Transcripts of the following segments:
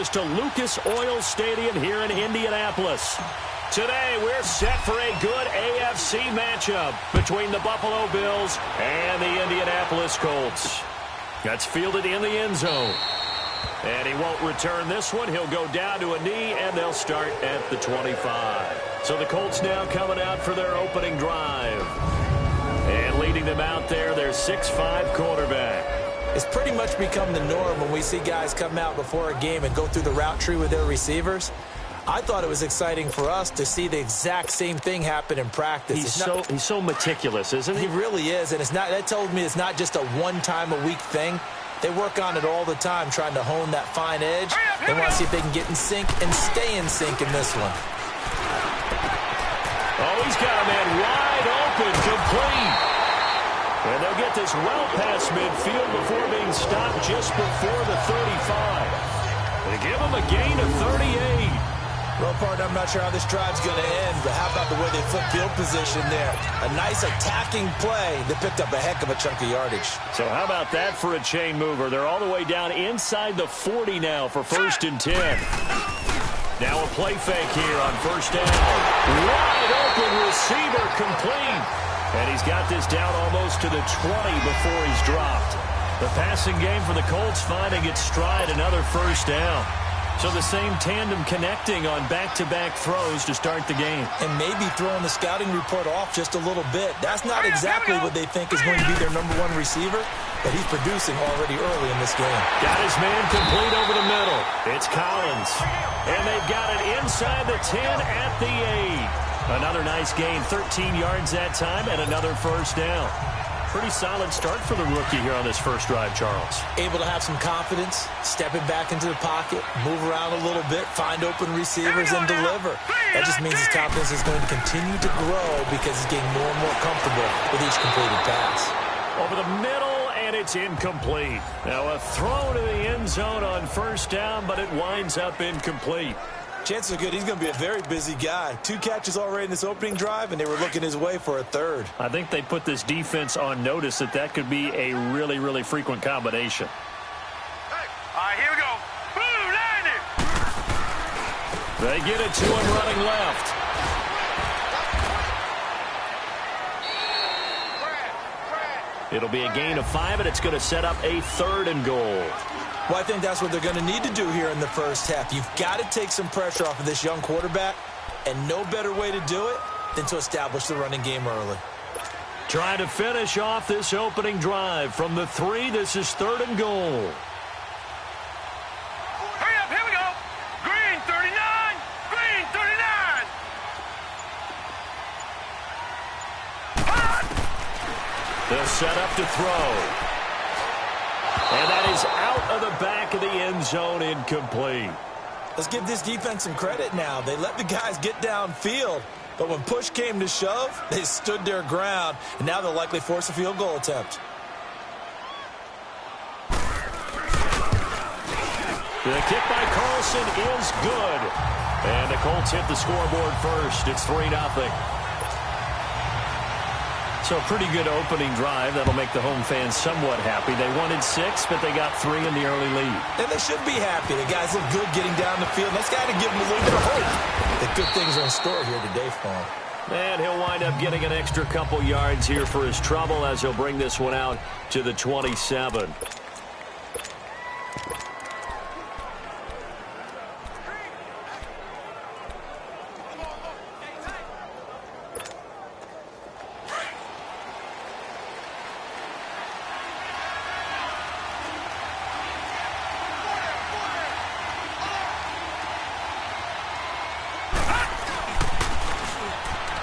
goes to Lucas Oil Stadium here in Indianapolis. Today, we're set for a good AFC matchup between the Buffalo Bills and the Indianapolis Colts. That's fielded in the end zone. And he won't return this one. He'll go down to a knee, and they'll start at the 25. So the Colts now coming out for their opening drive. And leading them out there, their 6'5" quarterback. It's pretty much become the norm when we see guys come out before a game and go through the route tree with their receivers. I thought it was exciting for us to see the exact same thing happen in practice. He's so meticulous, isn't he? He really is, and that tells me it's not just a one-time-a-week thing. They work on it all the time, trying to hone that fine edge. They want to see if they can get in sync and stay in sync in this one. Oh, he's got a man wide open, complete. And they'll get this well past midfield before being stopped just before the 35. They give him a gain of 38. Well, partner, I'm not sure how this drive's going to end, but how about the way they flip field position there? A nice attacking play that picked up a heck of a chunk of yardage. So how about that for a chain mover? They're all the way down inside the 40 now for 1st and 10. Now a play fake here on 1st down. Wide open receiver complete. And he's got this down almost to the 20 before he's dropped. The passing game for the Colts finding its stride, another 1st down. So the same tandem connecting on back-to-back throws to start the game. And maybe throwing the scouting report off just a little bit. That's not exactly what they think is going to be their #1 receiver, but he's producing already early in this game. Got his man complete over the middle. It's Collins. And they've got it inside the 10 at the 8. Another nice gain, 13 yards that time, and another 1st down. Pretty solid start for the rookie here on this first drive, Charles. Able to have some confidence, stepping back into the pocket, move around a little bit, find open receivers, and deliver. That just means his confidence is going to continue to grow because he's getting more and more comfortable with each completed pass. Over the middle, and it's incomplete. Now a throw to the end zone on 1st down, but it winds up incomplete. Chances are good he's going to be a very busy guy. 2 catches already in this opening drive, and they were looking his way for a 3rd. I think they put this defense on notice that could be a really, really frequent combination. Hey, all right, here we go. Boom, landed. They get it to him running left. It'll be a gain of 5, and it's going to set up a 3rd and goal. Well, I think that's what they're going to need to do here in the first half. You've got to take some pressure off of this young quarterback, and no better way to do it than to establish the running game early. Trying to finish off this opening drive from the 3. This is 3rd and goal. Hurry up, here we go. Green 39, green 39. Hot. They'll set up to throw. And that is out of the back of the end zone, incomplete. Let's give this defense some credit now. They let the guys get downfield, but when push came to shove, they stood their ground, and now they'll likely force a field goal attempt. The kick by Carlson is good. And the Colts hit the scoreboard first. It's 3-0. So a pretty good opening drive. That'll make the home fans somewhat happy. They wanted 6, but they got 3 in the early lead. And they should be happy. The guys look good getting down the field. That's got to give them a little bit of hope that good things are in store here today for him. And he'll wind up getting an extra couple yards here for his trouble as he'll bring this one out to the 27.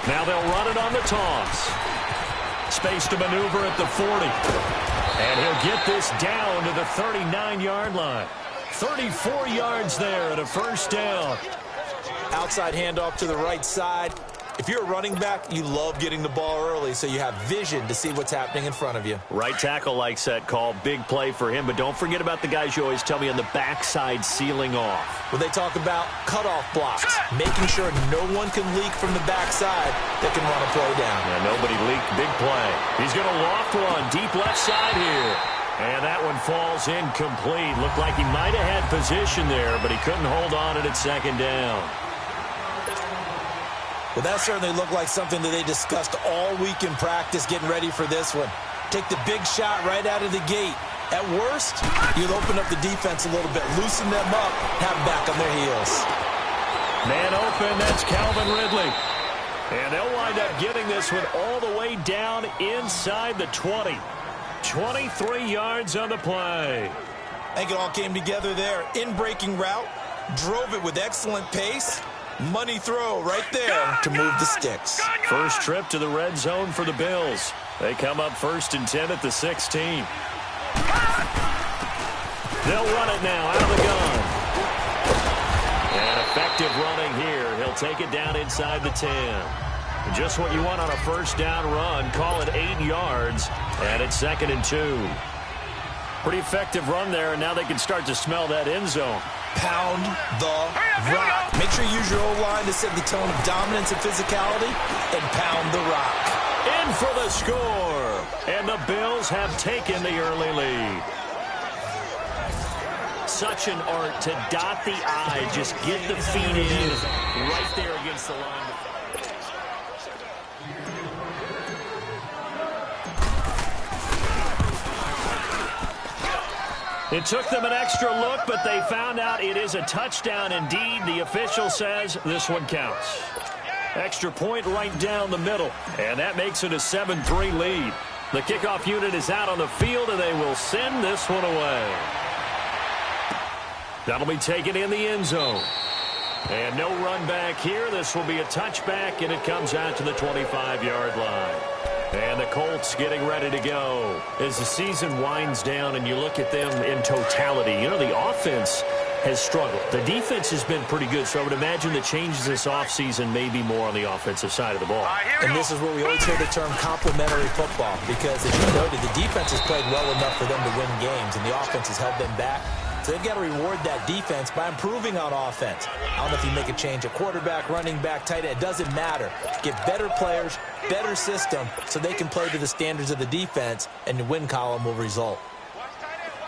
Now they'll run it on the toss. Space to maneuver at the 40. And he'll get this down to the 39-yard line. 34 yards there at a 1st down. Outside handoff to the right side. If you're a running back, you love getting the ball early so you have vision to see what's happening in front of you. Right tackle likes that call. Big play for him. But don't forget about the guys you always tell me on the backside sealing off. When they talk about cutoff blocks, making sure no one can leak from the backside that can run a play down. Yeah, nobody leaked. Big play. He's going to loft one deep left side here. And that one falls incomplete. Looked like he might have had position there, but he couldn't hold on it at second down. Well, that certainly looked like something that they discussed all week in practice getting ready for this one. Take the big shot right out of the gate. At worst, you'll open up the defense a little bit, loosen them up, have them back on their heels. Man open, that's Calvin Ridley. And they'll wind up getting this one all the way down inside the 20. 23 yards on the play. I think it all came together there. In-breaking route, drove it with excellent pace. Money throw right there to move the sticks. First trip to the red zone for the Bills. They come up 1st and 10 at the 16. They'll run it now out of the gun. And effective running here. He'll take it down inside the 10. Just what you want on a first down run. Call it 8 yards. And it's 2nd and 2. Pretty effective run there, and now they can start to smell that end zone. Pound the rock. Make sure you use your O-line to set the tone of dominance and physicality, and pound the rock. In for the score. And the Bills have taken the early lead. Such an art to dot the I, just get the feet in right there against the line. It took them an extra look, but they found out it is a touchdown indeed. The official says this one counts. Extra point right down the middle, and that makes it a 7-3 lead. The kickoff unit is out on the field, and they will send this one away. That'll be taken in the end zone. And no run back here. This will be a touchback, and it comes out to the 25-yard line. And the Colts getting ready to go. As the season winds down and you look at them in totality, you know, the offense has struggled. The defense has been pretty good, so I would imagine the changes this offseason may be more on the offensive side of the ball. And this is where we always hear the term complementary football, because as you noted, the defense has played well enough for them to win games, and the offense has held them back. So they've got to reward that defense by improving on offense. I don't know if you make a change at quarterback, running back, tight end. It doesn't matter. Get better players, better system, so they can play to the standards of the defense, and the win column will result.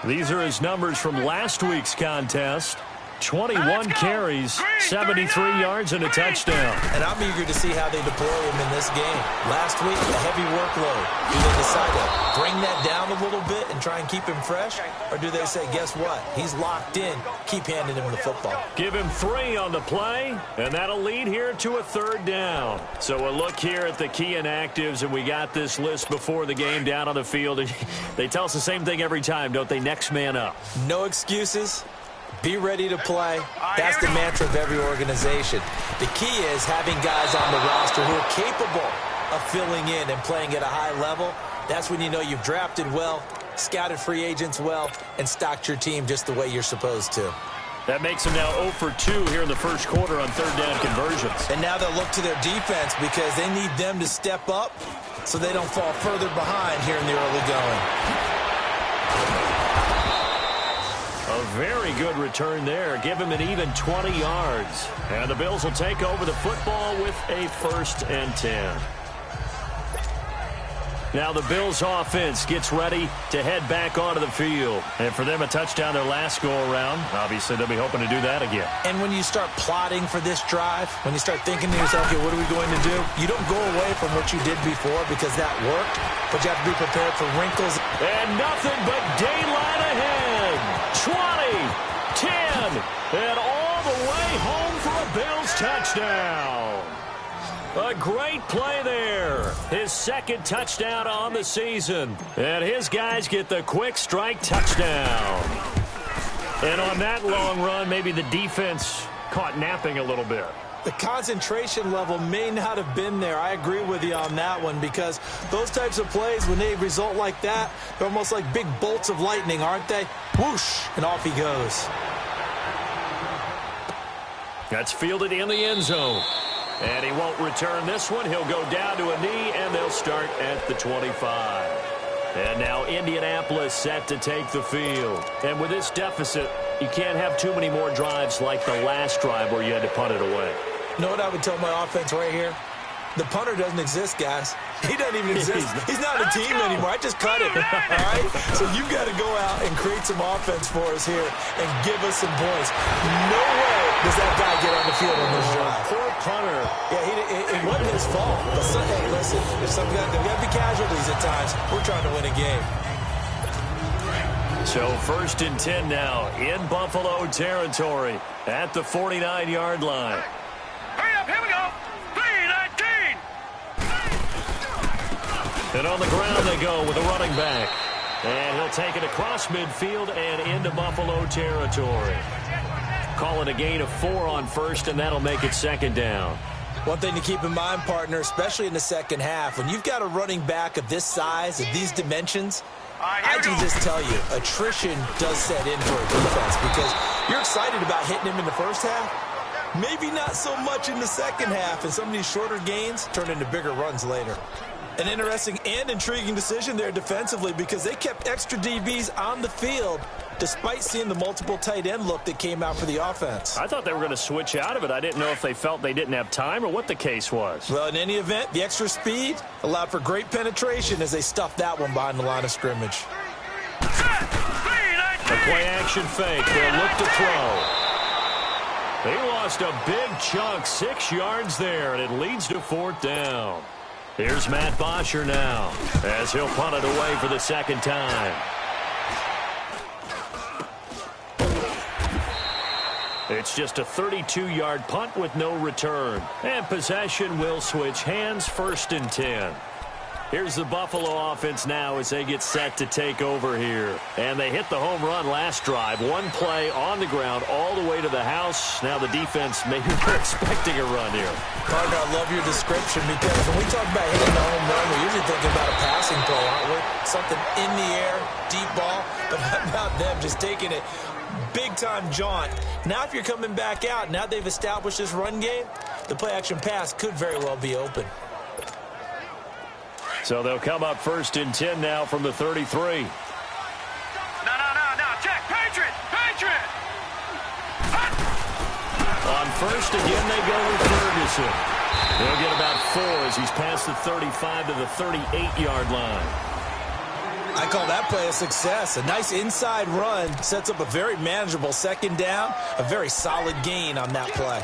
These are his numbers from last week's contest. 21 carries, 73 yards, and a touchdown. And I'm eager to see how they deploy him in this game. Last week, a heavy workload. Do they decide to bring that down a little bit and try and keep him fresh? Or do they say, guess what? He's locked in. Keep handing him the football. Give him 3 on the play, and that'll lead here to a 3rd down. So a look here at the key inactives, and we got this list before the game down on the field. They tell us the same thing every time, don't they? Next man up. No excuses. Be ready to play. That's the mantra of every organization. The key is having guys on the roster who are capable of filling in and playing at a high level. That's when you know you've drafted well, scouted free agents well, and stocked your team just the way you're supposed to. That makes them now 0 for 2 here in the first quarter on 3rd down conversions. And now they'll look to their defense because they need them to step up so they don't fall further behind here in the early going. A very good return there. Give him an even 20 yards. And the Bills will take over the football with a 1st and 10. Now the Bills offense gets ready to head back onto the field. And for them, a touchdown their last go-around. Obviously, they'll be hoping to do that again. And when you start plotting for this drive, when you start thinking to yourself, okay, what are we going to do? You don't go away from what you did before because that worked, but you have to be prepared for wrinkles. And nothing but daylight ahead. 20, 10, and all the way home for a Bills touchdown. A great play there. His 2nd touchdown on the season. And his guys get the quick strike touchdown. And on that long run, maybe the defense caught napping a little bit. The concentration level may not have been there. I agree with you on that one because those types of plays, when they result like that, they're almost like big bolts of lightning, aren't they? Whoosh, and off he goes. That's fielded in the end zone. And he won't return this one. He'll go down to a knee, and they'll start at the 25. And now Indianapolis set to take the field. And with this deficit, you can't have too many more drives like the last drive where you had to punt it away. You know what I would tell my offense right here? The punter doesn't exist, guys. He doesn't even exist. He's not a team anymore. I just cut him, all right? So you've got to go out and create some offense for us here and give us some points. No way does that guy get on the field on this drive. Poor punter. Yeah, it wasn't his fault. But hey, listen, there's got to be casualties at times. We're trying to win a game. So 1st and 10 now in Buffalo territory at the 49-yard line. Hurry up, here we go. 3-19. And on the ground they go with a running back. And he'll take it across midfield and into Buffalo territory. Calling a gain of 4 on 1st, and that'll make it 2nd down. One thing to keep in mind, partner, especially in the second half, when you've got a running back of this size, of these dimensions, I can just tell you, attrition does set in for a defense because you're excited about hitting him in the first half. Maybe not so much in the second half, and some of these shorter gains turn into bigger runs later. An interesting and intriguing decision there defensively because they kept extra DBs on the field despite seeing the multiple tight end look that came out for the offense. I thought they were going to switch out of it. I didn't know if they felt they didn't have time or what the case was. Well, in any event, the extra speed allowed for great penetration as they stuffed that one behind the line of scrimmage. A play-action fake. They'll look to throw. They lost a big chunk, 6 yards there, and it leads to 4th down. Here's Matt Bosher now as he'll punt it away for the 2nd time. It's just a 32-yard punt with no return. And possession will switch hands, 1st and 10. Here's the Buffalo offense now as they get set to take over here. And they hit the home run last drive. One play on the ground all the way to the house. Now the defense, maybe they're expecting a run here. Partner, I love your description because when we talk about hitting the home run, we're usually thinking about a passing play, aren't we? Something in the air, deep ball. But how about them just taking it big-time jaunt? Now if you're coming back out, now they've established this run game, the play-action pass could very well be open. So they'll come up 1st and 10 now from the 33. No, check. Patriot. On 1st again, they go with Ferguson. They'll get about 4 as he's past the 35 to the 38-yard line. I call that play a success. A nice inside run sets up a very manageable 2nd down, a very solid gain on that play.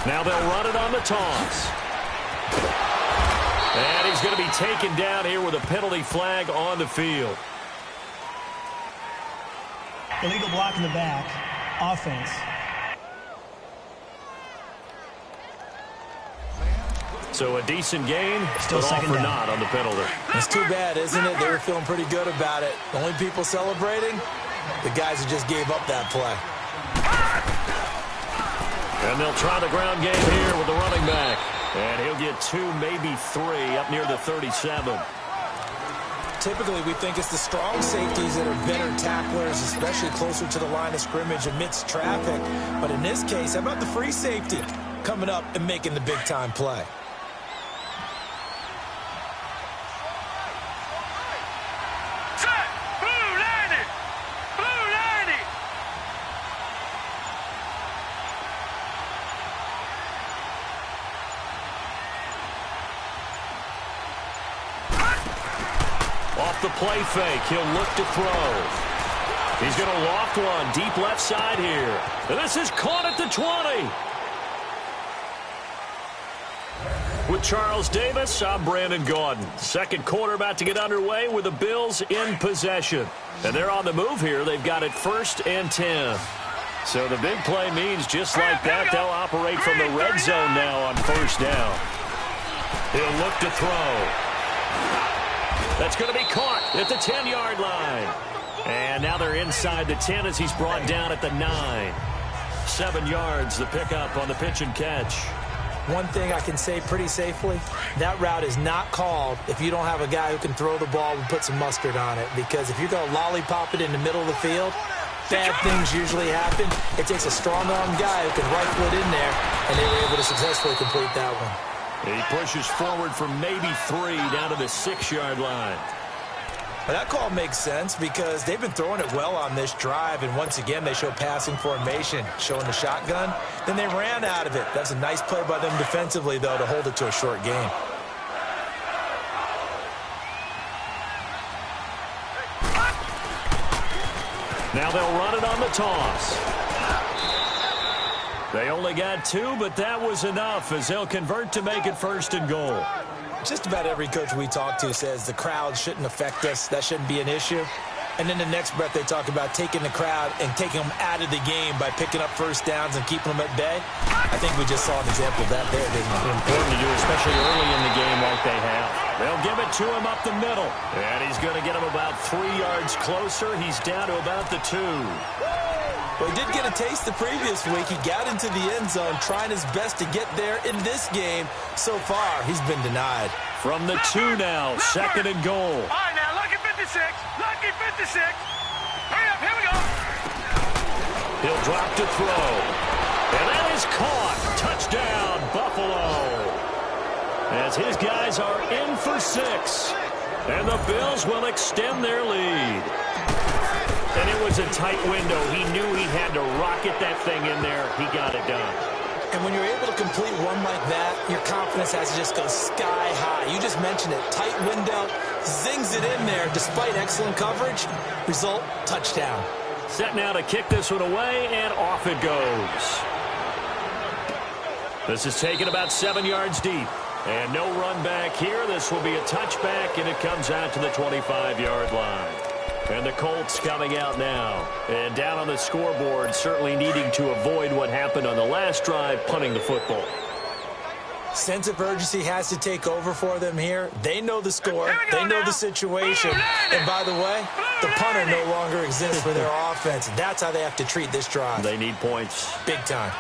Now they'll run it on the toss. And he's going to be taken down here with a penalty flag on the field. Illegal block in the back. Offense. So a decent gain, Still but all second for down. naught on the penalty. It's too bad, isn't it? They were feeling pretty good about it. The only people celebrating, the guys who just gave up that play. And they'll try the ground game here with the running back. And he'll get 2, maybe 3 up near the 37. Typically, we think it's the strong safeties that are better tacklers, especially closer to the line of scrimmage amidst traffic. But in this case, how about the free safety coming up and making the big-time play? Off the play fake, he'll look to throw. He's going to loft one deep left side here. And this is caught at the 20. With Charles Davis, I'm Brandon Gaudin. 2nd quarter about to get underway with the Bills in possession. And they're on the move here. They've got it 1st and 10. So the big play means just like that, they'll operate from the red zone now on 1st down. He'll look to throw. That's going to be caught at the 10-yard line. And now they're inside the 10 as he's brought down at the 9. 7 yards, the pickup on the pitch and catch. One thing I can say pretty safely, that route is not called if you don't have a guy who can throw the ball and put some mustard on it. Because if you're going to lollipop it in the middle of the field, bad things usually happen. It takes a strong-arm guy who can rifle it in there, and they were able to successfully complete that one. He pushes forward from maybe 3 down to the 6-yard line. Well, that call makes sense because they've been throwing it well on this drive, and once again they show passing formation, showing the shotgun. Then they ran out of it. That's a nice play by them defensively, though, to hold it to a short game. Now they'll run it on the toss. They only got 2, but that was enough as they'll convert to make it 1st and goal. Just about every coach we talk to says the crowd shouldn't affect us. That shouldn't be an issue. And in the next breath, they talk about taking the crowd and taking them out of the game by picking up first downs and keeping them at bay. I think we just saw an example of that there, didn't we? Important to do, especially early in the game like they have. They'll give it to him up the middle. And he's going to get him about 3 yards closer. He's down to about the 2. Well, he did get a taste the previous week. He got into the end zone trying his best to get there in this game. So far, he's been denied. From the 2 now, 2nd and goal. All right, now, lucky 56. Lucky 56. Hurry up, here we go. He'll drop to throw. And that is caught. Touchdown, Buffalo. As his guys are in for 6. And the Bills will extend their lead. And it was a tight window. He knew he had to rocket that thing in there. He got it done. And when you're able to complete one like that, your confidence has to just go sky high. You just mentioned it. Tight window, zings it in there despite excellent coverage. Result, touchdown. Set now to kick this one away, and off it goes. This is taken about 7 yards deep. And no run back here. This will be a touchback, and it comes out to the 25-yard line. And the Colts coming out now. And down on the scoreboard, certainly needing to avoid what happened on the last drive, punting the football. Sense of urgency has to take over for them here. They know the score. They know the situation. And by the way, the punter no longer exists for their offense. That's how they have to treat this drive. They need points. Big time.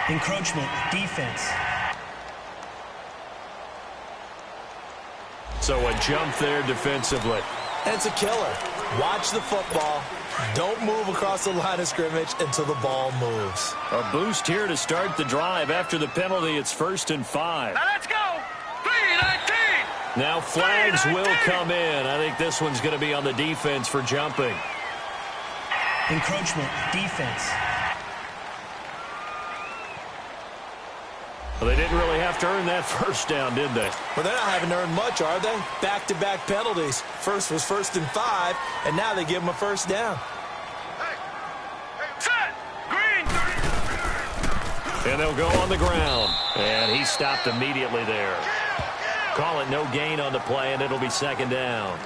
Encroachment, defense. So a jump there defensively. And it's a killer. Watch the football. Don't move across the line of scrimmage until the ball moves. A boost here to start the drive. After the penalty, it's 1st and 5. Now let's go. 3-19. Now flags will come in. I think this one's going to be on the defense for jumping. Encroachment, defense. Well, they didn't really have to earn that first down, did they? Well, they're not having to earn much, are they? Back-to-back penalties. First was 1st and 5, and now they give them a first down. Set. Green. And they'll go on the ground. And he stopped immediately there. Call it no gain on the play, and it'll be 2nd down.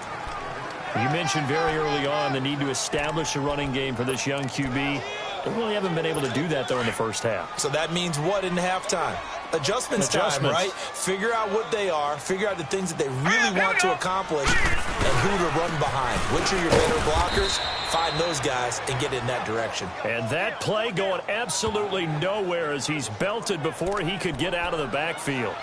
You mentioned very early on the need to establish a running game for this young QB. They really haven't been able to do that, though, in the first half. So that means what in halftime? Adjustments time, right? Figure out what they are, figure out the things that they really want to accomplish, and who to run behind. Which are your better blockers? Find those guys and get in that direction. And that play going absolutely nowhere as he's belted before he could get out of the backfield.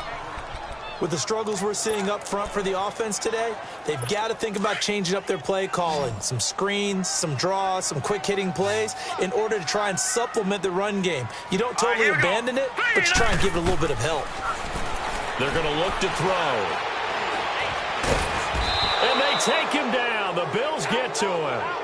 With the struggles we're seeing up front for the offense today, they've got to think about changing up their play calling. Some screens, some draws, some quick-hitting plays in order to try and supplement the run game. You don't totally abandon it, but you try and give it a little bit of help. They're going to look to throw. And they take him down. The Bills get to him.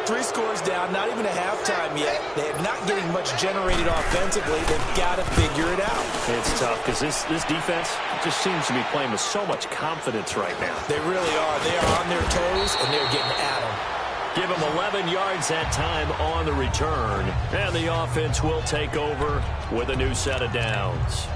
3 scores down, not even a halftime yet. They're not getting much generated offensively. They've got to figure it out. It's tough because this defense just seems to be playing with so much confidence right now. They really are. They are on their toes, and they're getting at them. Give them 11 yards that time on the return. And the offense will take over with a new set of downs.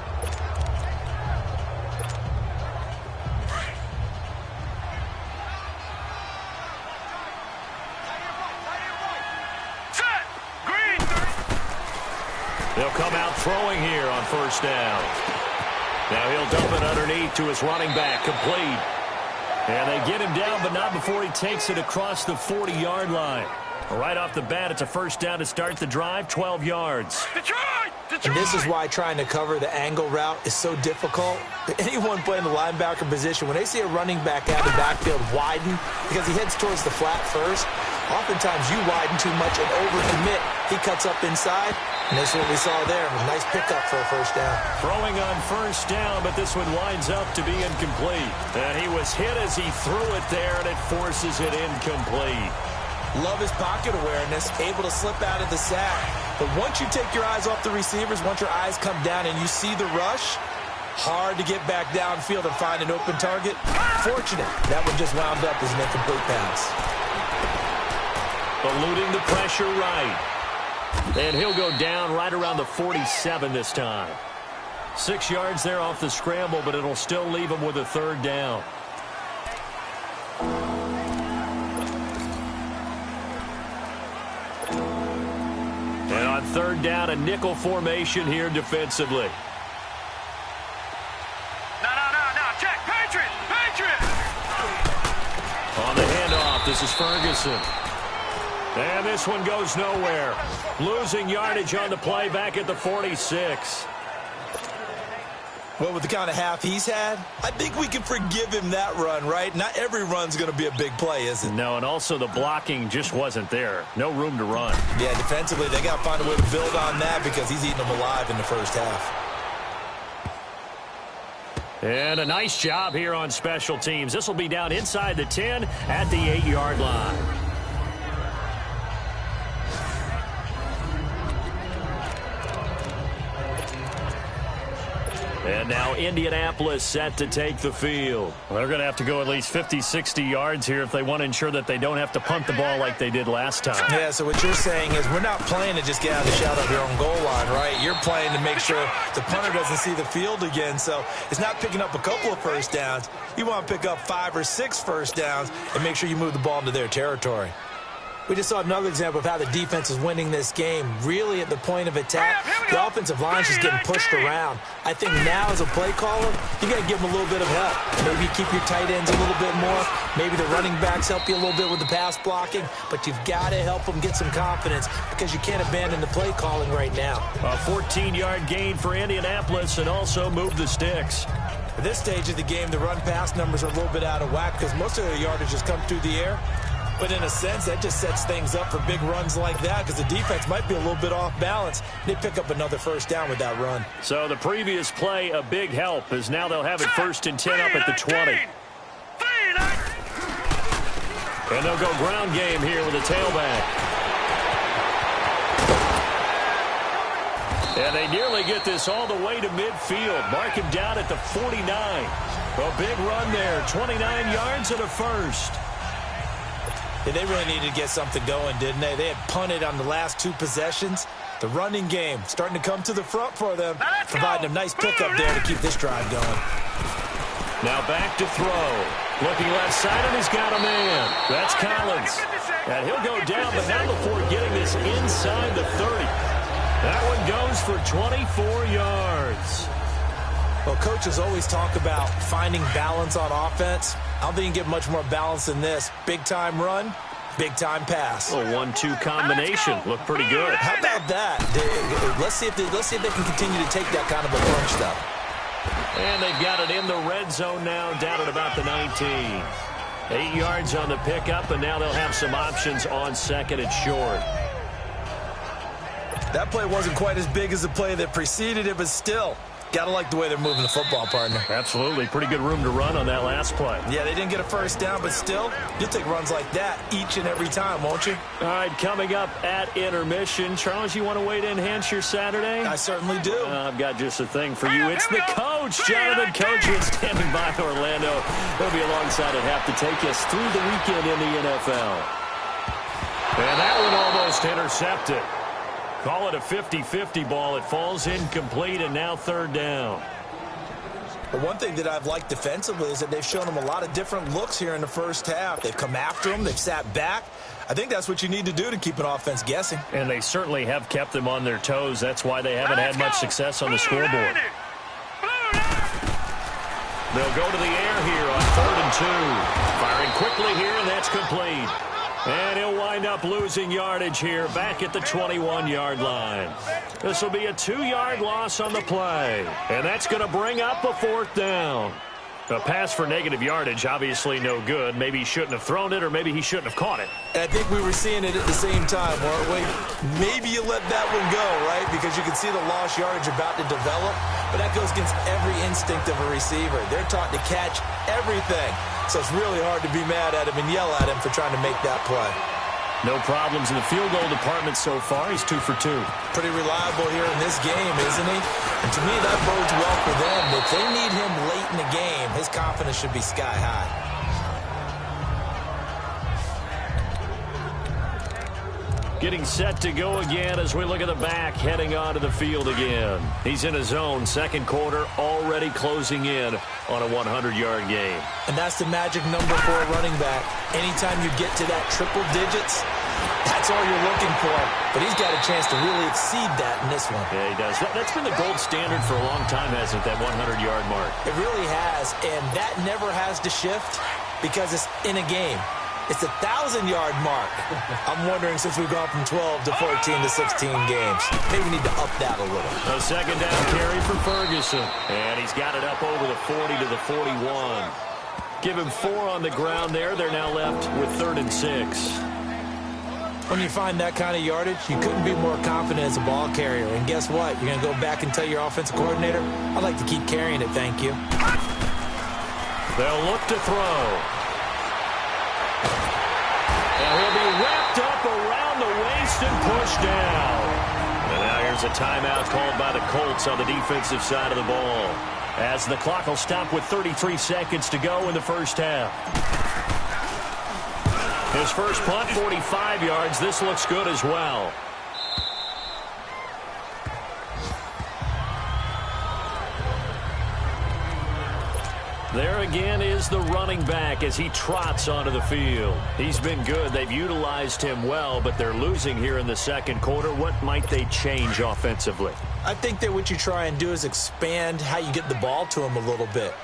They'll come out throwing here on 1st down. Now he'll dump it underneath to his running back, complete. And they get him down, but not before he takes it across the 40-yard line. Right off the bat, it's a 1st down to start the drive, 12 yards. Detroit, And this is why trying to cover the angle route is so difficult. Anyone playing the linebacker position, when they see a running back out of the backfield widen because he heads towards the flat first, oftentimes you widen too much and overcommit. He cuts up inside, and that's what we saw there. A nice pickup for a first down. Throwing on first down, but this one winds up to be incomplete. And he was hit as he threw it there, and it forces it incomplete. Love his pocket awareness, able to slip out of the sack. But once you take your eyes off the receivers, once your eyes come down and you see the rush, hard to get back downfield and find an open target. Fortunate, that one just wound up as an incomplete pass. Eluding the pressure right. And he'll go down right around the 47 this time. 6 yards there off the scramble, but it'll still leave him with a third down. And on third down, a nickel formation here defensively. No, check, Patriot! On the handoff, this is Ferguson. And this one goes nowhere. Losing yardage on the play back at the 46. Well, with the kind of half he's had, I think we can forgive him that run, right? Not every run's going to be a big play, is it? No, and also the blocking just wasn't there. No room to run. Yeah, defensively, they got to find a way to build on that because he's eating them alive in the first half. And a nice job here on special teams. This will be down inside the 10 at the 8-yard line. And now Indianapolis set to take the field. Well, they're going to have to go at least 50, 60 yards here if they want to ensure that they don't have to punt the ball like they did last time. Yeah, so what you're saying is we're not playing to just get out of the shadow of your own goal line, right? You're playing to make sure the punter doesn't see the field again. So it's not picking up a couple of first downs. You want to pick up 5 or 6 first downs and make sure you move the ball into their territory. We just saw another example of how the defense is winning this game. Really at the point of attack, the offensive line is just getting pushed around. I think now as a play caller, you got to give them a little bit of help. Maybe keep your tight ends a little bit more. Maybe the running backs help you a little bit with the pass blocking. But you've got to help them get some confidence because you can't abandon the play calling right now. A 14-yard gain for Indianapolis and also move the sticks. At this stage of the game, the run-pass numbers are a little bit out of whack because most of their yardage has come through the air. But in a sense, that just sets things up for big runs like that because the defense might be a little bit off balance. They pick up another first down with that run. So the previous play, a big help, as now they'll have it 1st and 10 up at the 20. And they'll go ground game here with a tailback. And they nearly get this all the way to midfield. Mark him down at the 49. A big run there, 29 yards and a first. Yeah, they really needed to get something going, didn't they? They had punted on the last 2 possessions. The running game starting to come to the front for them, providing a nice pickup there to keep this drive going. Now back to throw. Looking left side, and he's got a man. That's Collins. And he'll go down, but not before getting this inside the 30. That one goes for 24 yards. Well, coaches always talk about finding balance on offense. I don't think you can get much more balance than this. Big-time run, big-time pass. A 1-2 combination. Looked pretty good. How about that? Let's see if they can continue to take that kind of approach, though. And they've got it in the red zone now, down at about the 19. 8 yards on the pickup, and now they'll have some options on 2nd and short. That play wasn't quite as big as the play that preceded it, but still, got to like the way they're moving the football, partner. Absolutely. Pretty good room to run on that last play. Yeah, they didn't get a first down, but still, you'll take runs like that each and every time, won't you? All right, coming up at intermission. Charles, you want to way to enhance your Saturday? I certainly do. I've got just a thing for you. It's the coach, Jonathan Coachman, standing by Orlando. He'll be alongside at half to take us through the weekend in the NFL. And that one almost intercepted. Call it a 50-50 ball. It falls incomplete, and now 3rd down. But one thing that I've liked defensively is that they've shown them a lot of different looks here in the first half. They've come after them. They've sat back. I think that's what you need to do to keep an offense guessing. And they certainly have kept them on their toes. That's why they haven't had much success on the scoreboard. They'll go to the air here on 3rd and 2. Firing quickly here, and that's complete. And he'll wind up losing yardage here back at the 21-yard line. This will be a 2-yard loss on the play. And that's going to bring up a 4th down. A pass for negative yardage, obviously no good. Maybe he shouldn't have thrown it, or maybe he shouldn't have caught it. I think we were seeing it at the same time, weren't we? Maybe you let that one go, right? Because you can see the lost yardage about to develop. But that goes against every instinct of a receiver. They're taught to catch everything. So it's really hard to be mad at him and yell at him for trying to make that play. No problems in the field goal department so far. He's 2 for 2. Pretty reliable here in this game, isn't he? And to me, that bodes well for them. If they need him late in the game, his confidence should be sky high. Getting set to go again as we look at the back heading onto the field again. He's in his own second quarter, already closing in on a 100-yard game. And that's the magic number for a running back. Anytime you get to that triple digits, that's all you're looking for. But he's got a chance to really exceed that in this one. Yeah, he does. That's been the gold standard for a long time, hasn't it, that 100-yard mark? It really has, and that never has to shift because it's in a game. It's a 1,000-yard mark. I'm wondering, since we've gone from 12 to 14 to 16 games, maybe we need to up that a little. A second down carry for Ferguson. And he's got it up over the 40 to the 41. Give him 4 on the ground there. They're now left with 3rd and 6. When you find that kind of yardage, you couldn't be more confident as a ball carrier. And guess what? You're going to go back and tell your offensive coordinator, I'd like to keep carrying it, thank you. They'll look to throw. And he'll be wrapped up around the waist and pushed down. And now here's a timeout called by the Colts on the defensive side of the ball, as the clock will stop with 33 seconds to go in the first half. His first punt, 45 yards. This looks good as well. There again is the running back as he trots onto the field. He's been good. They've utilized him well, but they're losing here in the second quarter. What might they change offensively? I think that what you try and do is expand how you get the ball to him a little bit.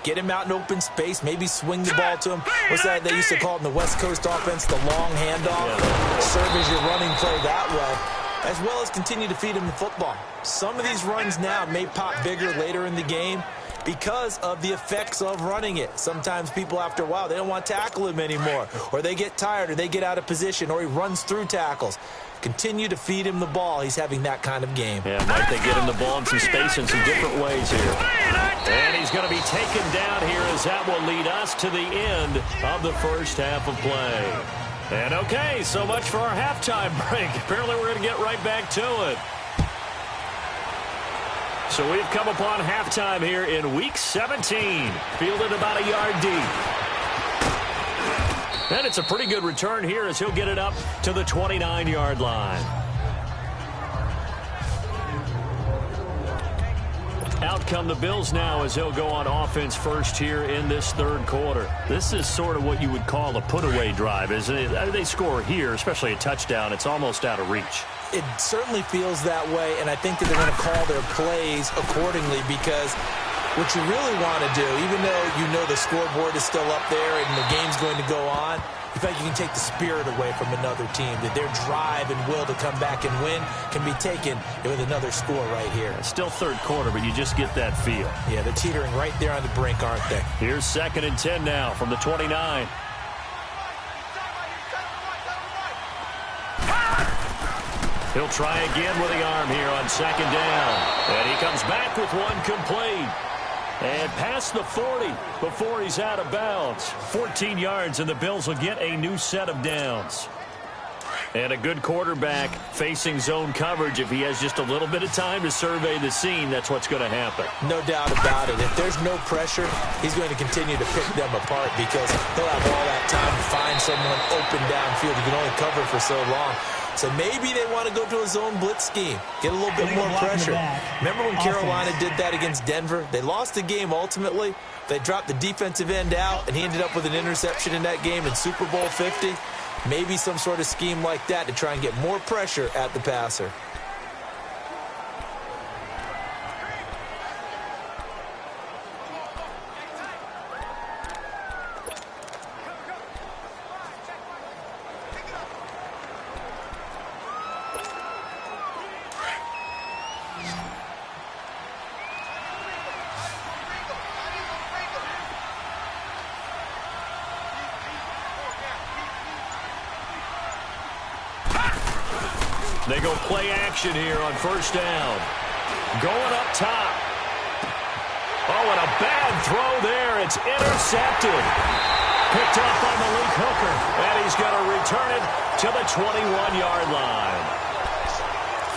Get him out in open space, maybe swing the ball to him. What's that they used to call it in the West Coast offense, the long handoff? Yeah. Serve as your running play that way, as well as continue to feed him the football. Some of these runs now may pop bigger later in the game because of the effects of running it. Sometimes people, after a while, they don't want to tackle him anymore, or they get tired, or they get out of position, or he runs through tackles. Continue to feed him the ball. He's having that kind of game. Yeah, might they get him the ball in some space in some different ways here. And he's going to be taken down here, as that will lead us to the end of the first half of play. And okay, so much for our halftime break. Apparently we're going to get right back to it. So we've come upon halftime here in Week 17. Fielded about a yard deep. And it's a pretty good return here as he'll get it up to the 29-yard line. Out come the Bills now as they'll go on offense first here in this third quarter. This is sort of what you would call a put-away drive, isn't it? They score here, especially a touchdown. It's almost out of reach. It certainly feels that way, and I think that they're going to call their plays accordingly, because what you really want to do, even though you know the scoreboard is still up there and the game's going to go on, in fact, you can take the spirit away from another team, that their drive and will to come back and win can be taken with another score right here. It's still third quarter, but you just get that feel. Yeah, they're teetering right there on the brink, aren't they? Here's 2nd and 10 now from the 29. He'll try again with the arm here on 2nd down. And he comes back with one complete. And past the 40 before he's out of bounds. 14 yards, and the Bills will get a new set of downs. And a good quarterback facing zone coverage. If he has just a little bit of time to survey the scene, that's what's going to happen. No doubt about it. If there's no pressure, he's going to continue to pick them apart, because he'll have all that time to find someone open downfield. You can only cover for so long. So maybe they want to go to a zone blitz scheme, get a little bit more pressure. Remember when Carolina did that against Denver? They lost the game ultimately. They dropped the defensive end out, and he ended up with an interception in that game in Super Bowl 50. Maybe some sort of scheme like that to try and get more pressure at the passer. They go play action here on first down. Going up top. Oh, and a bad throw there. It's intercepted. Picked up by Malik Hooker. And he's going to return it to the 21-yard line.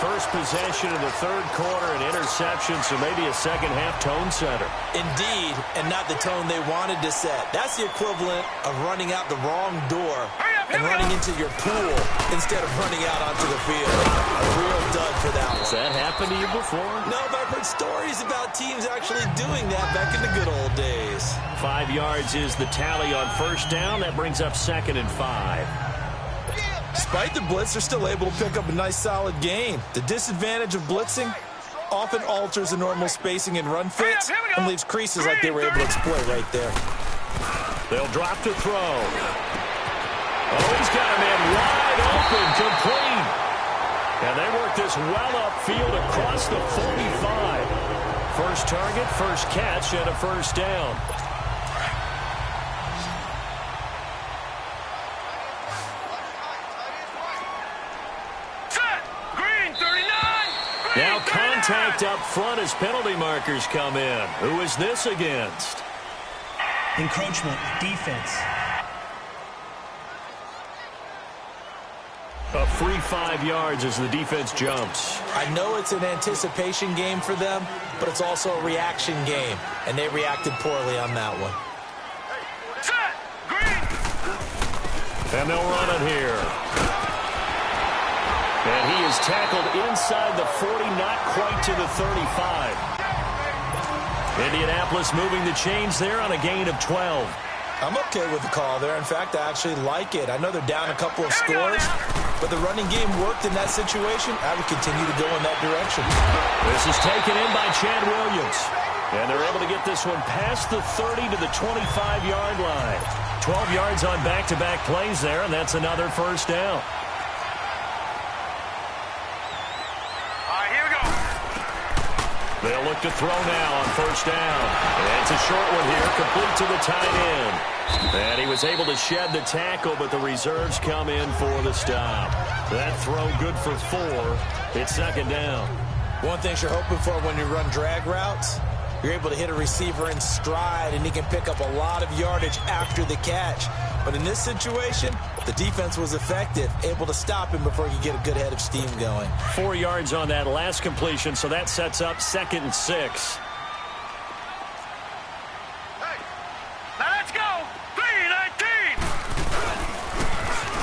First possession of the third quarter, an interception, so maybe a second-half tone setter. Indeed, and not the tone they wanted to set. That's the equivalent of running out the wrong door and running into your pool instead of running out onto the field. A real dud for that one. Has that happened to you before? No, but I've heard stories about teams actually doing that back in the good old days. 5 yards is the tally on first down. That brings up 2nd and 5. Despite the blitz, they're still able to pick up a nice, solid gain. The disadvantage of blitzing often alters the normal spacing and run fits and leaves creases like they were able to exploit right there. They'll drop to throw. Oh, he's got a man wide open, complete. And they work this well upfield across the 45. First target, first catch, and a first down. Now contact up front as penalty markers come in. Who is this against? Encroachment, defense. A free 5 yards as the defense jumps. I know it's an anticipation game for them, but it's also a reaction game, and they reacted poorly on that one. And they'll run it here. And he is tackled inside the 40, not quite to the 35. Indianapolis moving the chains there on a gain of 12. I'm okay with the call there. In fact, I actually like it. I know they're down a couple of scores, but the running game worked in that situation. I would continue to go in that direction. This is taken in by Chad Williams. And they're able to get this one past the 30 to the 25-yard line. 12 yards on back-to-back plays there, and that's another first down. They'll look to throw now on first down. And it's a short one here, complete to the tight end. And he was able to shed the tackle, but the reserves come in for the stop. That throw good for 4. It's second down. One thing you're hoping for when you run drag routes, you're able to hit a receiver in stride, and he can pick up a lot of yardage after the catch. But in this situation, the defense was effective, able to stop him before he could get a good head of steam going. 4 yards on that last completion, so that sets up 2nd and 6. Hey, now let's go. 3-19.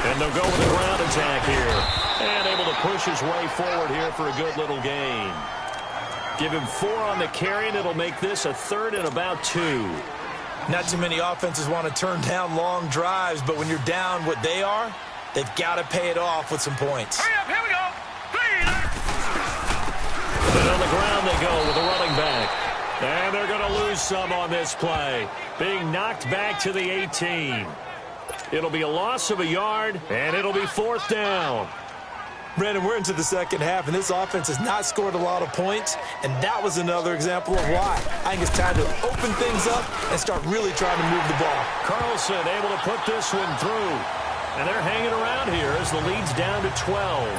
And they'll go with a ground attack here. And able to push his way forward here for a good little gain. Give him 4 on the carry, and it'll make this a 3rd and about 2. Not too many offenses want to turn down long drives, but when you're down what they are, they've got to pay it off with some points. Hurry up, here we go. And on the ground they go with a running back. And they're going to lose some on this play. Being knocked back to the 18. It'll be a loss of a yard, and it'll be 4th down. Brandon, we're into the second half, and this offense has not scored a lot of points, and that was another example of why. I think it's time to open things up and start really trying to move the ball. Carlson able to put this one through, and they're hanging around here as the lead's down to 12.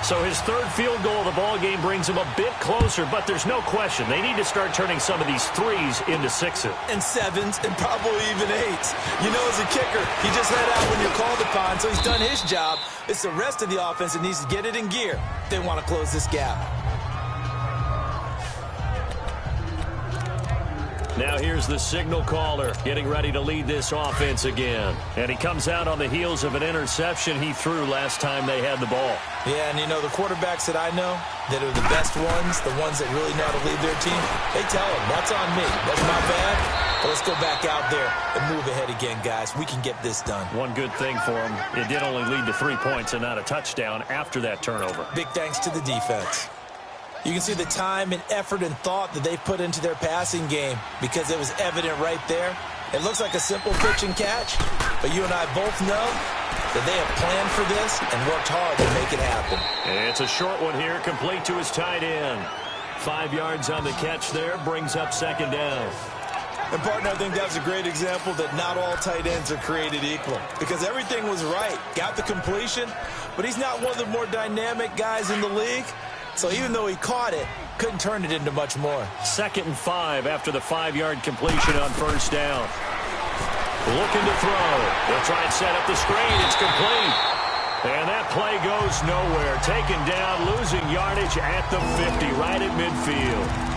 So his 3rd field goal of the ball game brings him a bit closer, but there's no question they need to start turning some of these 3s into 6s. And 7s, and probably even 8s. You know, as a kicker, he just head out when you're called upon, so he's done his job. It's the rest of the offense that needs to get it in gear if they want to close this gap. Now here's the signal caller getting ready to lead this offense again. And he comes out on the heels of an interception he threw last time they had the ball. Yeah, and you know, the quarterbacks that I know that are the best ones, the ones that really know how to lead their team, they tell them, that's on me. That's my bad. But let's go back out there and move ahead again, guys. We can get this done. One good thing for him, it did only lead to 3 points and not a touchdown after that turnover. Big thanks to the defense. You can see the time and effort and thought that they put into their passing game because it was evident right there. It looks like a simple pitch and catch, but you and I both know that they have planned for this and worked hard to make it happen. It's a short one here, complete to his tight end. 5 yards on the catch there, brings up second down. And, partner, I think that's a great example that not all tight ends are created equal because everything was right. Got the completion, but he's not one of the more dynamic guys in the league. So even though he caught it, couldn't turn it into much more. 2nd and 5 after the 5-yard completion on first down. Looking to throw. They'll try and set up the screen. It's complete. And that play goes nowhere. Taken down, losing yardage at the 50, right at midfield.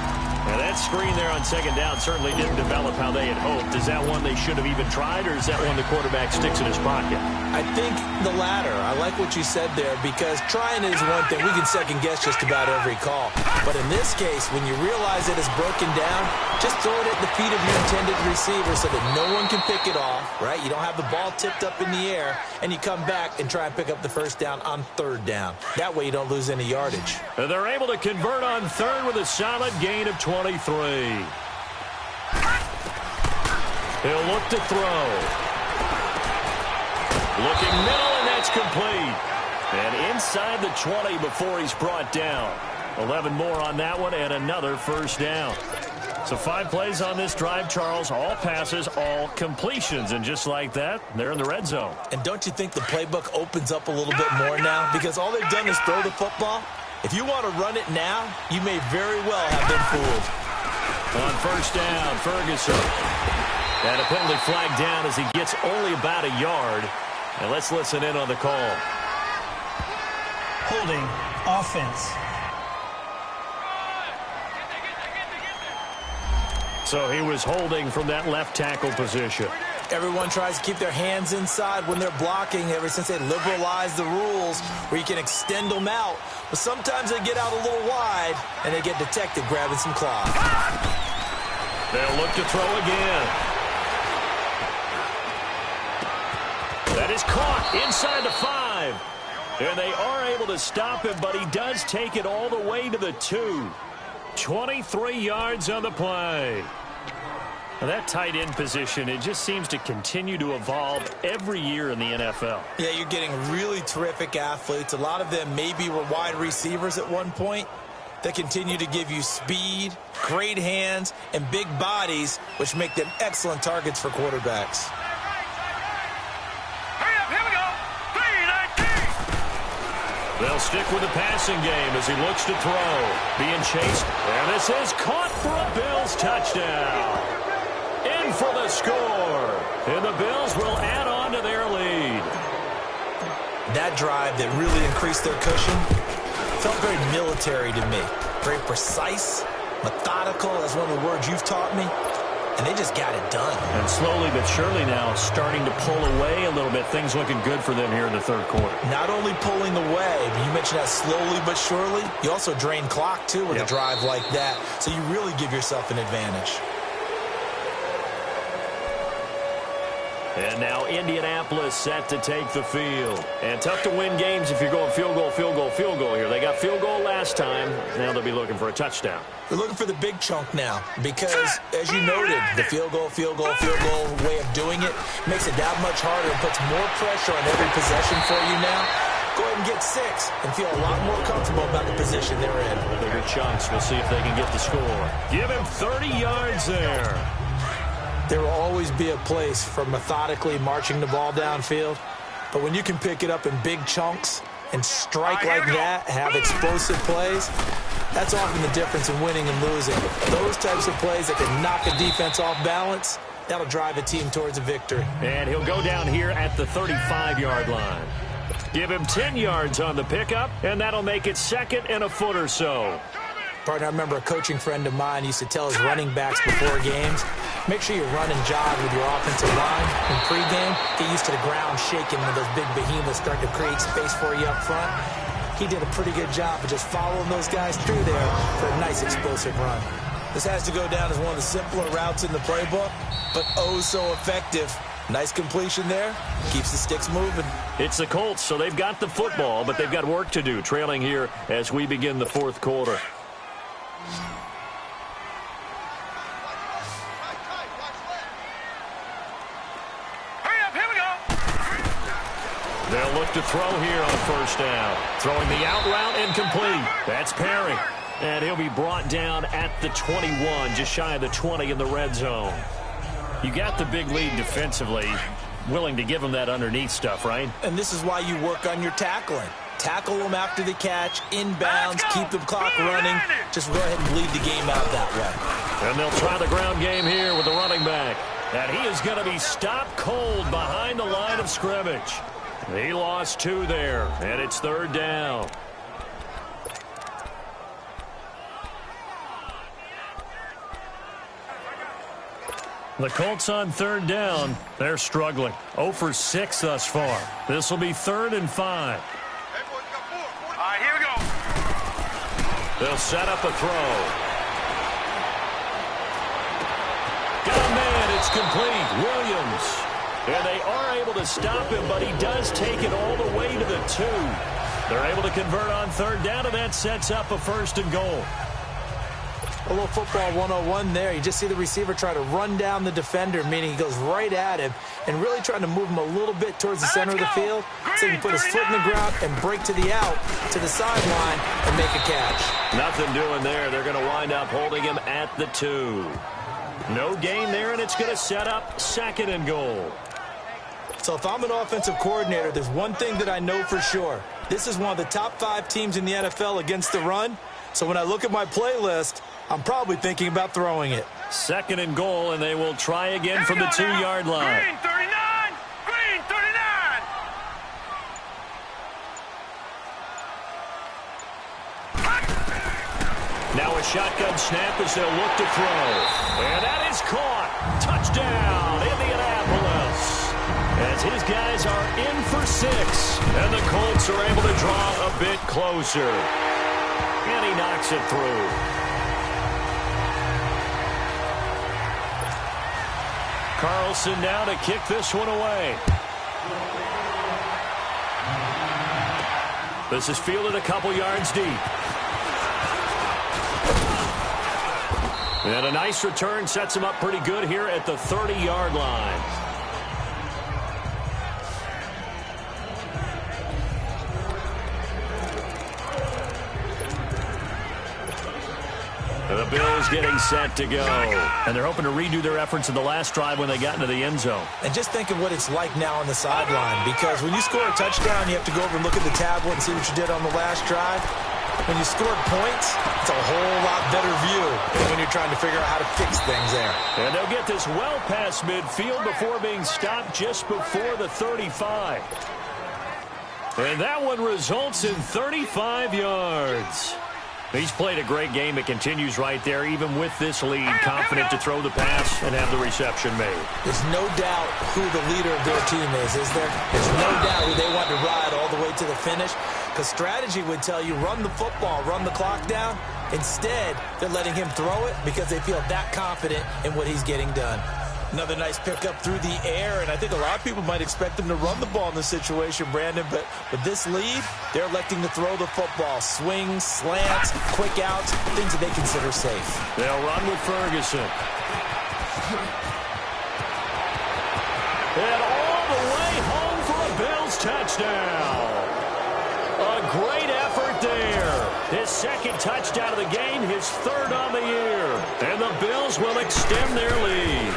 Now that screen there on 2nd down certainly didn't develop how they had hoped. Is that one they should have even tried, or is that one the quarterback sticks in his pocket? I think the latter. I like what you said there because trying is one thing. We can second-guess just about every call. But in this case, when you realize it is broken down, just throw it at the feet of your intended receiver so that no one can pick it off, right? You don't have the ball tipped up in the air, and you come back and try and pick up the first down on 3rd down. That way you don't lose any yardage. And they're able to convert on 3rd with a solid gain of 23. He'll look to throw. Looking middle, and that's complete. And inside the 20 before he's brought down. 11 more on that one, and another first down. So 5 plays on this drive, Charles. All passes, all completions. And just like that, they're in the red zone. And don't you think the playbook opens up a little bit more now? Because all they've done is throw the football. If you want to run it now, you may very well have been fooled. On first down, Ferguson. And a penalty flag down as he gets only about a yard. And let's listen in on the call. Holding, offense. So he was holding from that left tackle position. Everyone tries to keep their hands inside when they're blocking ever since they liberalized the rules where you can extend them out. But sometimes they get out a little wide and they get detected grabbing some cloth. They'll look to throw again. That is caught inside the 5. And they are able to stop him, but he does take it all the way to the 2. 23 yards on the play. Now that tight end position, it just seems to continue to evolve every year in the NFL. Yeah, you're getting really terrific athletes. A lot of them maybe were wide receivers at one point. They continue to give you speed, great hands, and big bodies, which make them excellent targets for quarterbacks. Hurry up, here we go. 3-19. They'll stick with the passing game as he looks to throw. Being chased, and this is caught for a Bills touchdown. In for the score. And the Bills will add on to their lead. That drive that really increased their cushion felt very military to me. Very precise, methodical. That's one of the words you've taught me. And they just got it done. And slowly but surely now starting to pull away a little bit. Things looking good for them here in the 3rd quarter. Not only pulling away, but you mentioned that slowly but surely. You also drain clock, too, with a drive like that. So you really give yourself an advantage. And now Indianapolis set to take the field. And tough to win games if you're going field goal, field goal, field goal here. They got field goal last time. Now they'll be looking for a touchdown. They're looking for the big chunk now because, as you noted, the field goal way of doing it makes it that much harder and puts more pressure on every possession for you now. Go ahead and get 6 and feel a lot more comfortable about the position they're in. Bigger chunks. We'll see if they can get the score. Give him 30 yards there. There will always be a place for methodically marching the ball downfield. But when you can pick it up in big chunks and strike like that, have explosive plays, that's often the difference in winning and losing. Those types of plays that can knock a defense off balance, that'll drive a team towards a victory. And he'll go down here at the 35-yard line. Give him 10 yards on the pickup, and that'll make it 2nd and a foot or so. Partner, I remember a coaching friend of mine used to tell his running backs before games, make sure you run and jog with your offensive line in pregame. Get used to the ground shaking when those big behemoths start to create space for you up front. He did a pretty good job of just following those guys through there for a nice explosive run. This has to go down as one of the simpler routes in the playbook, but oh so effective. Nice completion there. Keeps the sticks moving. It's the Colts, so they've got the football, but they've got work to do, trailing here as we begin the 4th quarter. Hurry up, here we go. They'll look to throw here on first down. Throwing the out route incomplete. That's Perry. And he'll be brought down at the 21, just shy of the 20 in the red zone. You got the big lead defensively, willing to give them that underneath stuff, right? And this is why you work on your tackling. Tackle them after the catch, inbounds, keep the clock running. Just go ahead and bleed the game out that way. And they'll try the ground game here with the running back. And he is going to be stopped cold behind the line of scrimmage. He lost 2 there, and it's 3rd down. The Colts on 3rd down. They're struggling. 0 for 6 thus far. This will be 3rd and 5. All right, here we go. They'll set up a throw. Got a man. It's complete. Williams. And they are able to stop him, but he does take it all the way to the 2. They're able to convert on 3rd down, and that sets up a 1st and goal. A little football 101 there. You just see the receiver try to run down the defender, meaning he goes right at him and really trying to move him a little bit towards the center of the field so he can put his foot in the ground and break to the out, to the sideline, and make a catch. Nothing doing there. They're going to wind up holding him at the 2. No gain there, and it's going to set up 2nd and goal. So if I'm an offensive coordinator, there's one thing that I know for sure. This is one of the top 5 teams in the NFL against the run. So when I look at my playlist, I'm probably thinking about throwing it. 2nd and goal, and they will try again from the 2-yard line. Green 39! Green 39! Now a shotgun snap as they'll look to throw. And that is caught. Touchdown, Indianapolis. As his guys are in for 6. And the Colts are able to draw a bit closer. And he knocks it through. Carlson now to kick this one away. This is fielded a couple yards deep. And a nice return sets him up pretty good here at the 30-yard line. The Bills getting set to go. And they're hoping to redo their efforts in the last drive when they got into the end zone. And just think of what it's like now on the sideline, because when you score a touchdown, you have to go over and look at the tablet and see what you did on the last drive. When you scored points, it's a whole lot better view than when you're trying to figure out how to fix things there. And they'll get this well past midfield before being stopped just before the 35. And that one results in 35 yards. He's played a great game. It continues right there, even with this lead, confident to throw the pass and have the reception made. There's no doubt who the leader of their team is there? There's no doubt who they want to ride all the way to the finish, because strategy would tell you run the football, run the clock down. Instead, they're letting him throw it because they feel that confident in what he's getting done. Another nice pickup through the air, and I think a lot of people might expect them to run the ball in this situation, Brandon, but with this lead, they're electing to throw the football. Swings, slants, quick outs, things that they consider safe. They'll run with Ferguson. And all the way home for a Bills touchdown. A great effort there. His 2nd touchdown of the game, his 3rd on the year. And the Bills will extend their lead.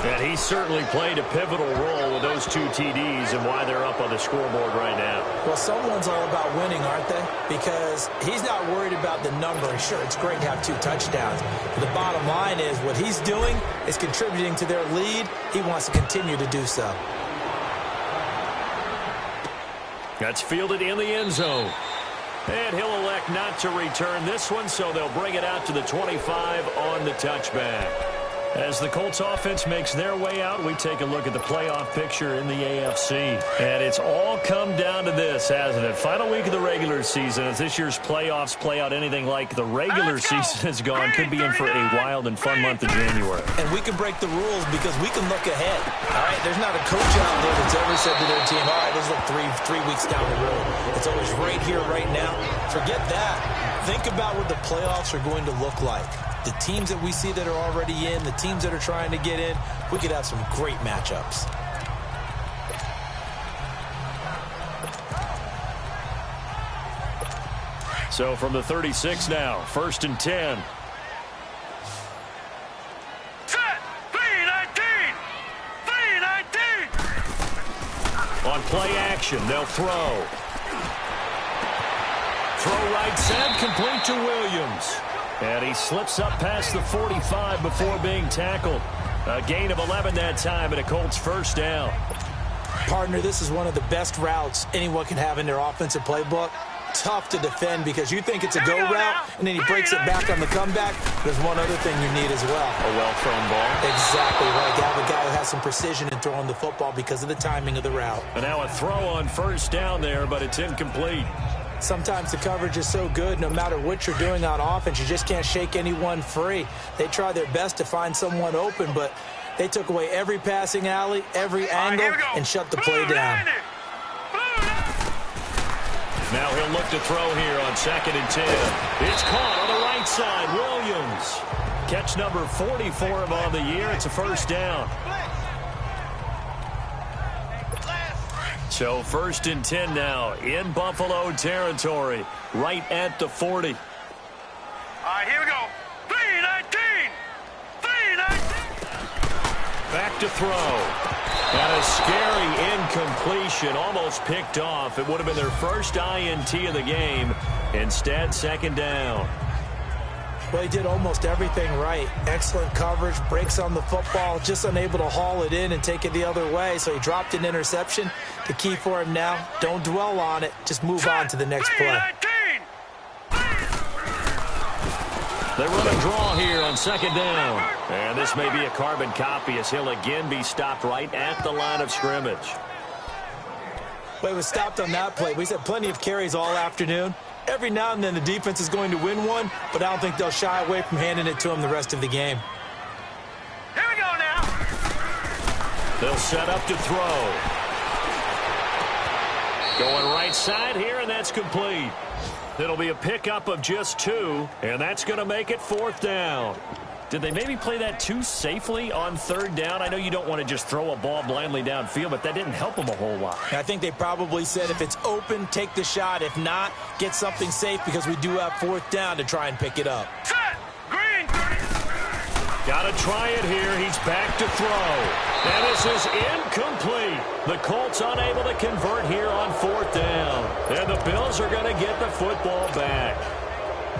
And he certainly played a pivotal role with those 2 TDs and why they're up on the scoreboard right now. Well, someone's all about winning, aren't they? Because he's not worried about the number. Sure, it's great to have 2 touchdowns. But the bottom line is what he's doing is contributing to their lead. He wants to continue to do so. That's fielded in the end zone. And he'll elect not to return this one, so they'll bring it out to the 25 on the touchback. As the Colts offense makes their way out, we take a look at the playoff picture in the AFC. And it's all come down to this, hasn't it? Final week of the regular season. As this year's playoffs play out anything like the regular season has gone, could be in for a wild and fun month of January. And we can break the rules because we can look ahead. All right, there's not a coach out there that's ever said to their team, all right, let's look three weeks down the road. It's always right here, right now. Forget that. Think about what the playoffs are going to look like. The teams that we see that are already in, the teams that are trying to get in, we could have some great matchups. So from the 36 now, 1st and 10. Set! Clean on play action. They'll throw. Throw right side, complete to Williams. And he slips up past the 45 before being tackled. A gain of 11 that time, and a Colts first down. Partner, this is one of the best routes anyone can have in their offensive playbook. Tough to defend because you think it's a go route, and then he breaks it back on the comeback. There's one other thing you need as well. A well-thrown ball. Exactly right. You have a guy who has some precision in throwing the football because of the timing of the route. And now a throw on first down there, but it's incomplete. Sometimes the coverage is so good, no matter what you're doing on offense, you just can't shake anyone free. They try their best to find someone open, but they took away every passing alley, every angle, and shut the play down. Now he'll look to throw here on 2nd and 10. It's caught on the right side. Williams. Catch number 40 for him on the year. It's a first down. So 1st and 10 now in Buffalo territory, right at the 40. All right, here we go. 3-19. 3-19. Back to throw. And a scary incompletion, almost picked off. It would have been their first INT of the game. Instead, 2nd down. Well, he did almost everything right. Excellent coverage, breaks on the football, just unable to haul it in and take it the other way. So he dropped an interception. The key for him now, don't dwell on it. Just move on to the next play. They run a draw here on 2nd down. And this may be a carbon copy as he'll again be stopped right at the line of scrimmage. Well, he was stopped on that play. He's had plenty of carries all afternoon. Every now and then the defense is going to win one, but I don't think they'll shy away from handing it to him the rest of the game. Here we go now. They'll set up to throw. Going right side here, and that's complete. It'll be a pickup of just 2, and that's going to make it 4th down. Did they maybe play that too safely on 3rd down? I know you don't want to just throw a ball blindly downfield, but that didn't help them a whole lot. I think they probably said if it's open, take the shot. If not, get something safe because we do have 4th down to try and pick it up. Set. Green 30. Got to try it here. He's back to throw. And this is incomplete. The Colts unable to convert here on 4th down. And the Bills are going to get the football back.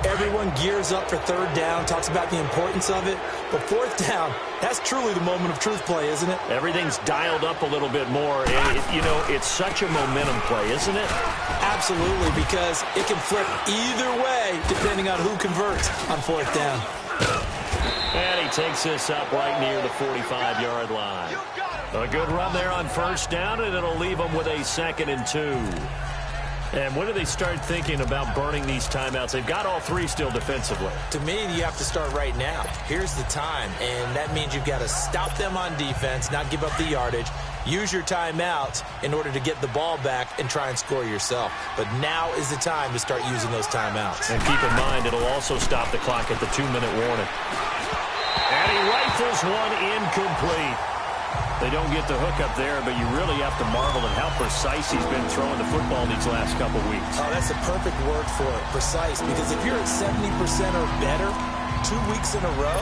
Everyone gears up for 3rd down, talks about the importance of it. But 4th down, that's truly the moment of truth play, isn't it? Everything's dialed up a little bit more. It's such a momentum play, isn't it? Absolutely, because it can flip either way depending on who converts on 4th down. And he takes this up right near the 45-yard line. A good run there on 1st down, and it'll leave them with a 2nd and 2. And when do they start thinking about burning these timeouts? They've got all 3 still defensively. To me, you have to start right now. Here's the time, and that means you've got to stop them on defense, not give up the yardage, use your timeouts in order to get the ball back and try and score yourself. But now is the time to start using those timeouts. And keep in mind, it'll also stop the clock at the 2-minute warning. And he rifles one incomplete. They don't get the hook up there, but you really have to marvel at how precise he's been throwing the football these last couple weeks. Oh, that's a perfect word for it, precise, because if you're at 70% or better 2 weeks in a row,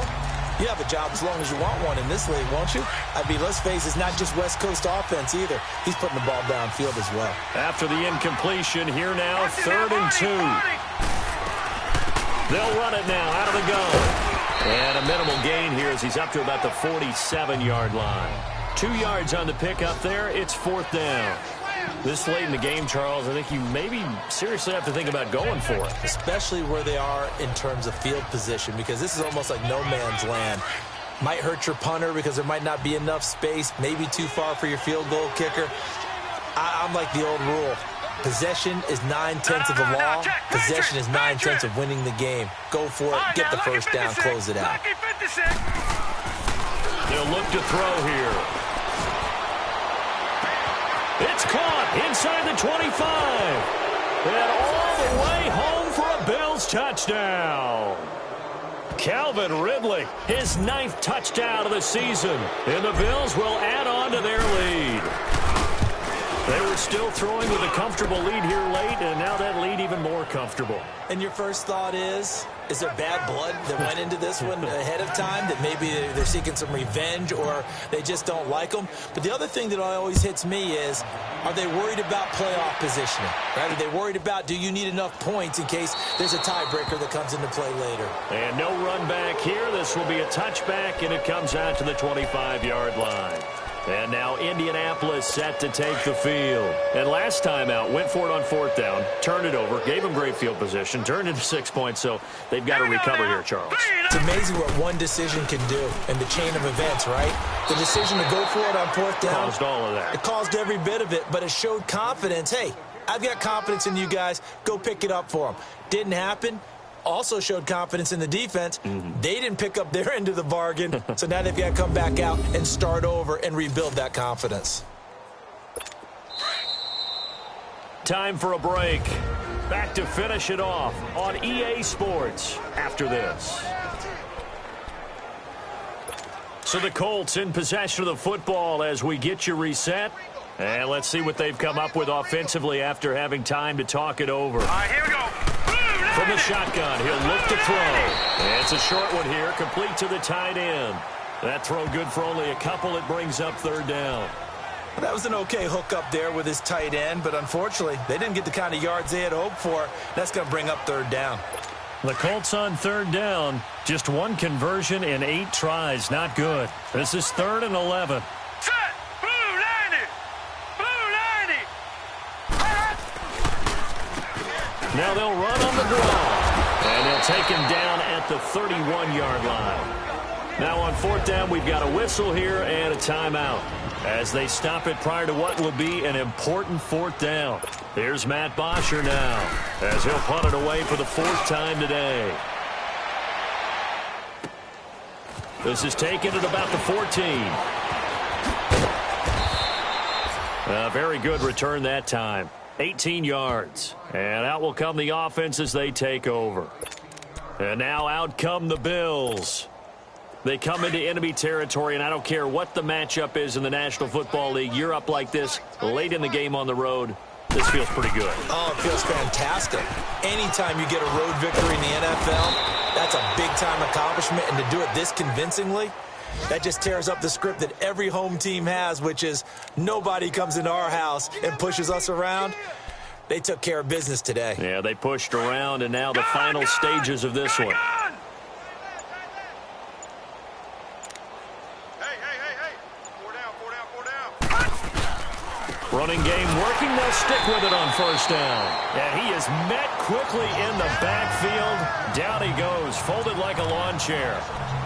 you have a job as long as you want one in this league, won't you? I mean, let's face it, it's not just West Coast offense either. He's putting the ball downfield as well. After the incompletion, here now, 3rd and 2. They'll run it now out of the gun. And a minimal gain here as he's up to about the 47-yard line. 2 yards on the pickup there. It's 4th down. This late in the game, Charles, I think you maybe seriously have to think about going for it. Especially where they are in terms of field position, because this is almost like no man's land. Might hurt your punter because there might not be enough space, maybe too far for your field goal kicker. I'm like the old rule. Possession is 9/10 of the law. Possession is 9/10 of winning the game. Go for it. Get the first down. Close it out. They'll look to throw here. It's caught inside the 25. And all the way home for a Bills touchdown. Calvin Ridley, his 9th touchdown of the season. And the Bills will add on to their lead. They were still throwing with a comfortable lead here late, and now that lead even more comfortable. And your first thought is, Is there bad blood that went into this one ahead of time, that maybe they're seeking some revenge or they just don't like them? But the other thing that always hits me is, are they worried about playoff positioning? Right? Are they worried about, do you need enough points in case there's a tiebreaker that comes into play later? And no run back here. This will be a touchback, and it comes out to the 25-yard line. And now Indianapolis set to take the field. And last time out, went for it on fourth down, turned it over, gave them great field position, turned into 6 points, so they've got to recover here, Charles. It's amazing what one decision can do in the chain of events, right? The decision to go for it on fourth down. Caused all of that. It caused every bit of it, but it showed confidence. Hey, I've got confidence in you guys. Go pick it up for them. Didn't happen. Also showed confidence in the defense. They didn't pick up their end of the bargain, so now they've got to come back out and start over and rebuild that confidence. Time for a break. Back to finish it off on EA Sports after this. So the Colts in possession of the football as we get you reset. And let's see what they've come up with offensively after having time to talk it over. All right, here we go. From the shotgun, he'll look to throw. And it's a short one here, complete to the tight end. That throw good for only a couple. It brings up third down. Well, that was an okay hook up there with his tight end, but unfortunately, they didn't get the kind of yards they had hoped for. That's going to bring up third down. The Colts on third down. Just one conversion in 8 tries. Not good. This is 3rd and 11. Set. Blue 90. Blue 90. Now they'll run on the draw. And they'll take him down at the 31-yard line. Now on fourth down, we've got a whistle here and a timeout as they stop it prior to what will be an important fourth down. Here's Matt Bosher now as he'll punt it away for the 4th time today. This is taken at about the 14. A very good return that time. 18 yards. And out will come the offense as they take over. And now out come the Bills. They come into enemy territory, and I don't care what the matchup is in the National Football League. You're up like this late in the game on the road. This feels pretty good. Oh, it feels fantastic. Anytime you get a road victory in the NFL, that's a big-time accomplishment. And to do it this convincingly, that just tears up the script that every home team has, which is nobody comes into our house and pushes us around. They took care of business today. Yeah, they pushed around, and now the final stages of this one. Running game working. They'll stick with it on first down. And he is met quickly in the backfield. Down he goes, folded like a lawn chair.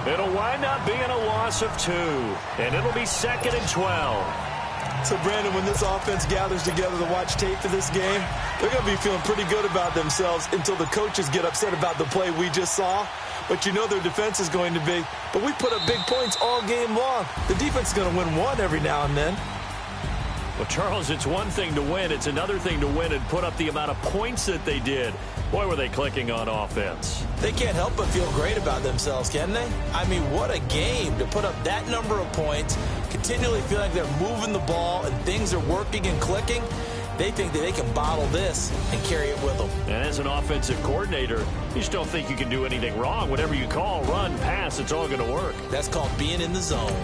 It'll wind up being a loss of 2. And it'll be 2nd and 12. So, Brandon, when this offense gathers together to watch tape for this game, they're going to be feeling pretty good about themselves until the coaches get upset about the play we just saw. But you know their defense is going to be. But we put up big points all game long. The defense is going to win one every now and then. Well, Charles, it's one thing to win. It's another thing to win and put up the amount of points that they did. Boy, were they clicking on offense. They can't help but feel great about themselves, can they? I mean, what a game to put up that number of points, continually feel like they're moving the ball and things are working and clicking. They think that they can bottle this and carry it with them. And as an offensive coordinator, you just don't think you can do anything wrong. Whatever you call, run, pass, it's all going to work. That's called being in the zone.